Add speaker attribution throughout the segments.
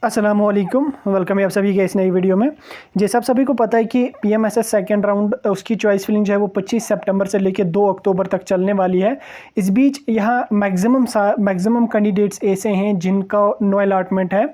Speaker 1: अस्सलामुअलैकुम, वेलकम है आप सभी के इस नई वीडियो में। जैसे आप सभी को पता है कि पीएमएसएस सेकंड राउंड उसकी चॉइस फिलिंग जो है वो 25 सितंबर से लेकर 2 अक्टूबर तक चलने वाली है। इस बीच यहाँ मैक्सिमम कैंडिडेट्स ऐसे हैं जिनका नो अलॉटमेंट है।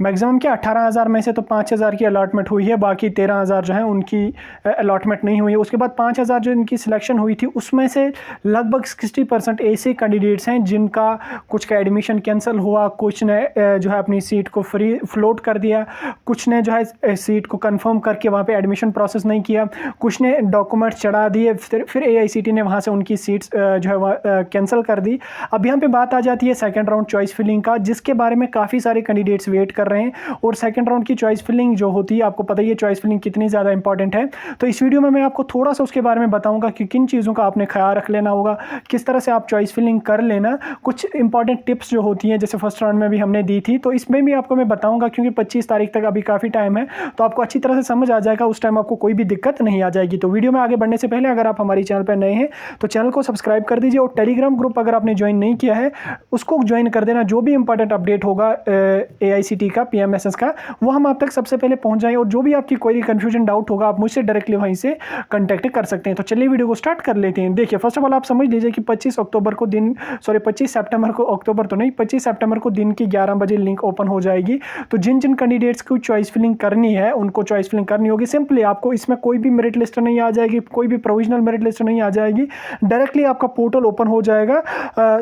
Speaker 1: मैक्सिमम क्या 18,000 में से तो 5,000 की अलॉटमेंट हुई है, बाकी 13,000 जो है उनकी अलॉटमेंट नहीं हुई है। उसके बाद 5,000 जो इनकी सिलेक्शन हुई थी उसमें से लगभग 60% ऐसे कैंडिडेट्स हैं जिनका कुछ का एडमिशन कैंसिल हुआ, कुछ ने जो है अपनी सीट को फ्री फ्लोट कर दिया, कुछ ने जो है सीट को कंफर्म करके वहाँ पे एडमिशन प्रोसेस नहीं किया, कुछ ने डॉक्यूमेंट्स चढ़ा दिए, फिर एआईसीटी ने वहाँ से उनकी सीट्स जो है वह कैंसिल कर दी। अब यहाँ पे बात आ जाती है सेकंड राउंड चॉइस फिलिंग का, जिसके बारे में काफ़ी सारे कैंडिडेट्स वेट कर रहे हैं। और सेकंड राउंड की चॉइस फिलिंग जो होती है, आपको पता ही है चॉइस फिलिंग कितनी ज़्यादा इंपॉर्टेंट है। तो इस वीडियो में मैं आपको थोड़ा सा उसके बारे में बताऊंगा कि किन चीज़ों का आपने ख्याल रख लेना होगा, किस तरह से आप चॉइस फिलिंग कर लेना, कुछ इंपॉर्टेंट टिप्स जो होती हैं जैसे फर्स्ट राउंड में भी हमने दी थी, तो इसमें भी आपको मैं बताऊंगा क्योंकि 25 तारीख तक अभी काफ़ी टाइम है, तो आपको अच्छी तरह से समझ आ जाएगा, उस टाइम आपको कोई भी दिक्कत नहीं आ जाएगी। तो वीडियो में आगे बढ़ने से पहले अगर आप हमारी चैनल पर नए हैं तो चैनल को सब्सक्राइब कर दीजिए, और टेलीग्राम ग्रुप अगर आपने ज्वाइन नहीं किया है उसको ज्वाइन कर देना। जो भी इंपॉर्टेंट अपडेट होगा एआईसीटी का, पीएमएसएस का, वो हम आप तक सबसे पहले पहुंच जाएं। और जो भी आपकी कोई कंफ्यूजन डाउट होगा आप मुझसे डायरेक्टली वहीं से कांटेक्ट कर सकते हैं। तो चलिए वीडियो को स्टार्ट कर लेते हैं। देखिए, फर्स्ट ऑफ ऑल आप समझ लीजिए कि 25 सितंबर को अक्टूबर तो नहीं, 25 सितंबर को दिन की 11 बजे लिंक ओपन हो जाएगी। तो जिन जिन कैंडिडेट्स को चॉइस फिलिंग करनी है उनको चॉइस फिलिंग करनी होगी। सिंपली आपको इसमें कोई भी मेरिट लिस्ट नहीं आ जाएगी, कोई भी प्रोविजनल मेरिट लिस्ट नहीं आ जाएगी, डायरेक्टली आपका पोर्टल ओपन हो जाएगा।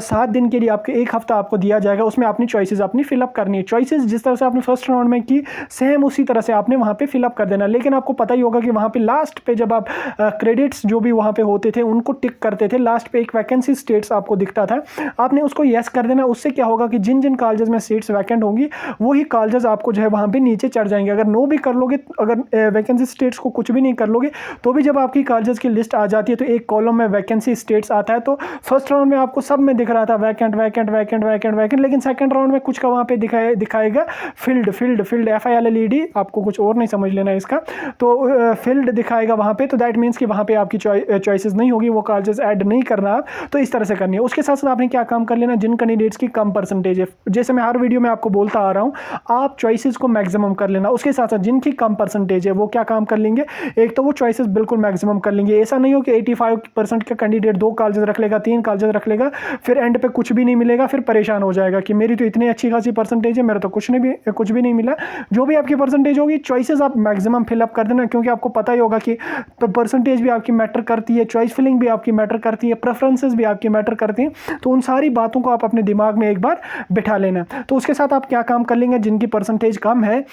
Speaker 1: 7 दिन के लिए आपके 1 हफ्ता आपको दिया जाएगा, उसमें अपनी चॉइसेस अपनी फिलअप करनी है। चॉइसेस जिस तरह से आपने फर्स्ट राउंड में की सेम उसी तरह से आपने वहां पे फिलअप कर देना। लेकिन आपको पता ही होगा कि वहां पे लास्ट पे जब आप क्रेडिट्स जो भी वहां पे होते थे उनको टिक करते थे, लास्ट पे एक वैकेंसी स्टेट्स आपको दिखता था, आपने उसको यस कर देना। उससे क्या होगा कि जिन जिन कॉलेजेस में सीट्स वैकेंट होंगी वही कॉलेजेस आपको जो है वहां पे नीचे चढ़ जाएंगे। अगर नो भी कर लोगे, अगर वैकेंसी स्टेट्स को कुछ भी नहीं कर लोगे, तो भी जब आपकी कॉलेजेस की लिस्ट आ जाती है तो एक कॉलम में वैकेंसी स्टेट्स आता है। तो फर्स्ट राउंड में आपको सब में दिख रहा था vacant vacant vacant vacant vacant, लेकिन सेकंड राउंड में कुछ का वहां पे दिखाएगा फिल्ड फिल्ड फिल्ड, FILLED, आपको कुछ और नहीं समझ लेना इसका, तो फील्ड दिखाएगा वहां पे। तो दैट मीन्स कि वहां पे आपकी चॉइसेस नहीं होगी, वो कॉलेजेस ऐड नहीं करना। तो इस तरह से करनी है। उसके साथ साथ आपने क्या काम कर लेना, जिन कैंडिडेट्स की कम परसेंटेज है, जैसे मैं हर वीडियो में आपको बोलता आ रहा हूं, आप चॉइसेस को मैक्सिमम कर लेना। उसके साथ साथ जिनकी कम परसेंटेज है वो क्या काम कर लेंगे, एक तो वो चॉइसेस बिल्कुल मैक्सिमम कर लेंगे। ऐसा नहीं हो कि 85% का कैंडिडेट 2 कॉलेजेस रख लेगा, 3 कॉलेजेस रख लेगा, फिर एंड पे कुछ भी नहीं मिलेगा, फिर परेशान हो जाएगा कि मेरी तो इतनी अच्छी खासी परसेंटेज है, मेरा तो कुछ भी नहीं मिला। जो भी आपकी परसेंटेज होगी चॉइसेस आप मैक्सिमम फिलअप कर देना, क्योंकि आपको पता ही होगा कि परसेंटेज भी आपकी मैटर करती है, चॉइस फिलिंग भी आपकी मैटर करती है, प्रेफरेंसेस भी आपकी मैटर करती हैं। तो उन सारी बातों को आप अपने दिमाग में एक बार बिठा लेना। तो उसके साथ आप क्या काम कर लेंगे, जिनकी परसेंटेज कम है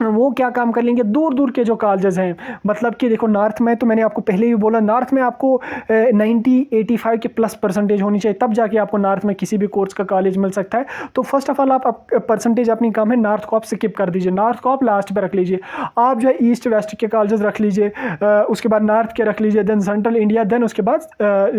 Speaker 1: वो क्या काम कर लेंगे, दूर दूर के जो कॉलेजेस हैं, मतलब कि देखो नॉर्थ में तो मैंने आपको पहले ही बोला, नॉर्थ में आपको 85 के प्लस परसेंटेज होनी चाहिए, तब जाके आपको नॉर्थ में किसी भी कोर्स का कॉलेज मिल सकता है। तो फर्स्ट ऑफ ऑल आप परसेंटेज अपनी कम है, नॉर्थ को आप स्किप कर दीजिए, नॉर्थ को आप लास्ट पे रख लीजिए। आप जो है ईस्ट वेस्ट के कॉलेजेस रख लीजिए, उसके बाद नॉर्थ के रख लीजिए, देन सेंट्रल इंडिया, देन उसके बाद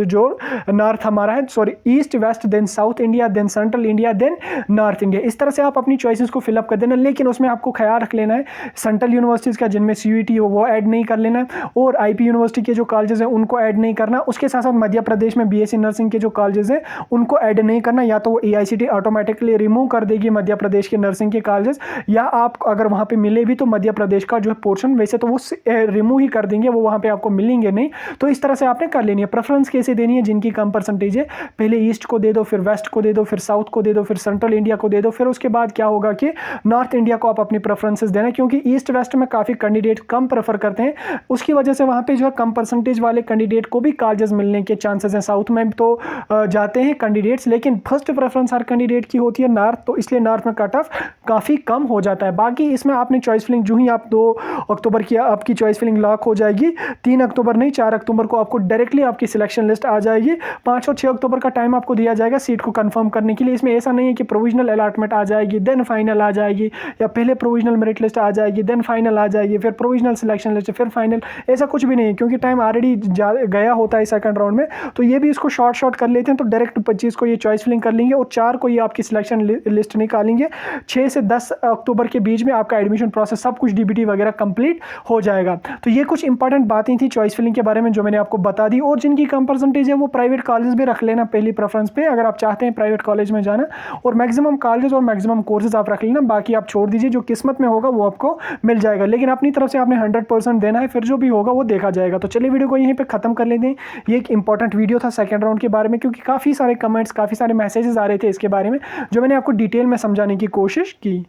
Speaker 1: जो नॉर्थ हमारा है, sorry east west, then south India, then central India, then north India. इस तरह से आप अपनी चॉइसेस को फिलअप कर देना। लेकिन उसमें आपको ख्याल रख लेना है सेंट्रल यूनिवर्सिटीज का, जिनमें CUET हो वो ऐड नहीं कर लेना, और IP यूनिवर्सिटी के जो कॉलेजेस हैं उनको ऐड नहीं करना। उसके साथ साथ मध्य प्रदेश में BSc नर्सिंग के जो कॉलेजेस हैं उनको ऐड नहीं करना, या तो वो AICTE ऑटोमेटिकली रिमूव कर देगी मध्य प्रदेश के नर्सिंग के कॉलेजेस, या आप अगर वहां पे मिले भी तो मध्य प्रदेश का जो है पोर्शन वैसे तो वो रिमूव ही कर देंगे, वो वहां पे आपको मिलेंगे नहीं। तो इस तरह से आपने कर लेनी है। प्रेफरेंस कैसे देनी है, जिनकी कम परसेंटेज है पहले ईस्ट को दे दो, फिर वेस्ट को दे दो, फिर साउथ को दे दो, फिर सेंट्रल इंडिया को दे दो, फिर उसके बाद क्या होगा कि नॉर्थ इंडिया को आप अपनी प्रेफरेंसेस देना, क्योंकि ईस्ट वेस्ट में काफी कैंडिडेट कम प्रेफर करते हैं, उसकी वजह से वहां पे जो है कम परसेंटेज वाले कैंडिडेट को भी कॉलेजेस मिलने के चांसेस हैं। साउथ में तो जाते हैं कैंडिडेट्स, लेकिन फर्स्ट प्रेफरेंस हर कैंडिडेट की होती है नॉर्थ, तो इसलिए नॉर्थ में कट ऑफ काफी कम हो जाता है। बाकी इसमें आपने चॉइस फिलिंग जो ही आप 2 अक्टूबर की आपकी चॉइस फिलिंग लॉक हो जाएगी, 3 अक्टूबर नहीं 4 अक्टूबर को आपको डायरेक्टली आपकी सिलेक्शन लिस्ट आ जाएगी। 5 और 6 अक्टूबर का टाइम आपको दिया जाएगा सीट को कंफर्म करने के लिए। इसमें ऐसा नहीं है कि प्रोविजनल अलॉटमेंट आ जाएगी देन फाइनल आ जाएगी, या पहले प्रोविजनल मेरिट लिस्ट आ जाएगी, देन फाइनल आ जाएगी, फिर प्रोविजनल सिलेक्शन लिस्ट, फिर फाइनल। ऐसा कुछ भी नहीं है, क्योंकि टाइम ऑलरेडी गया होता है सेकंड राउंड में। तो ये भी इसको शॉर्ट कर लेते हैं, तो डायरेक्ट 25 को ये चॉइस फिलिंग कर लेंगे और 4 को ये आपकी सिलेक्शन लिस्ट निकालेंगे। 6 से 10 अक्टूबर के बीच में आपका एडमिशन प्रोसेस सब कुछ डीबीटी वगैरह कंप्लीट हो जाएगा। तो ये कुछ इंपॉर्टेंट बातें थी चॉइस फिलिंग के बारे में जो मैंने आपको बता दी। और जिनकी कम परसेंटेज है वो प्राइवेट कॉलेज भी रख लेना पहली प्रेफरेंस पे, अगर आप चाहते हैं प्राइवेट कॉलेज में जाना। और मैक्सिमम कॉलेज और मैक्सिमम कोर्सेज आप रख लेना, बाकी आप छोड़ दीजिए, जो किस्मत में होगा वो आपको मिल जाएगा। लेकिन अपनी तरफ से आपने 100% देना है, फिर जो भी होगा वो देखा जाएगा। तो चलिए वीडियो को यहीं पे खत्म कर लेते हैं। ये एक इंपॉर्टेंट वीडियो था सेकंड राउंड के बारे में, क्योंकि काफ़ी सारे कमेंट्स, काफ़ी सारे मैसेजेस आ रहे थे इसके बारे में, जो मैंने आपको डिटेल में समझाने की कोशिश की।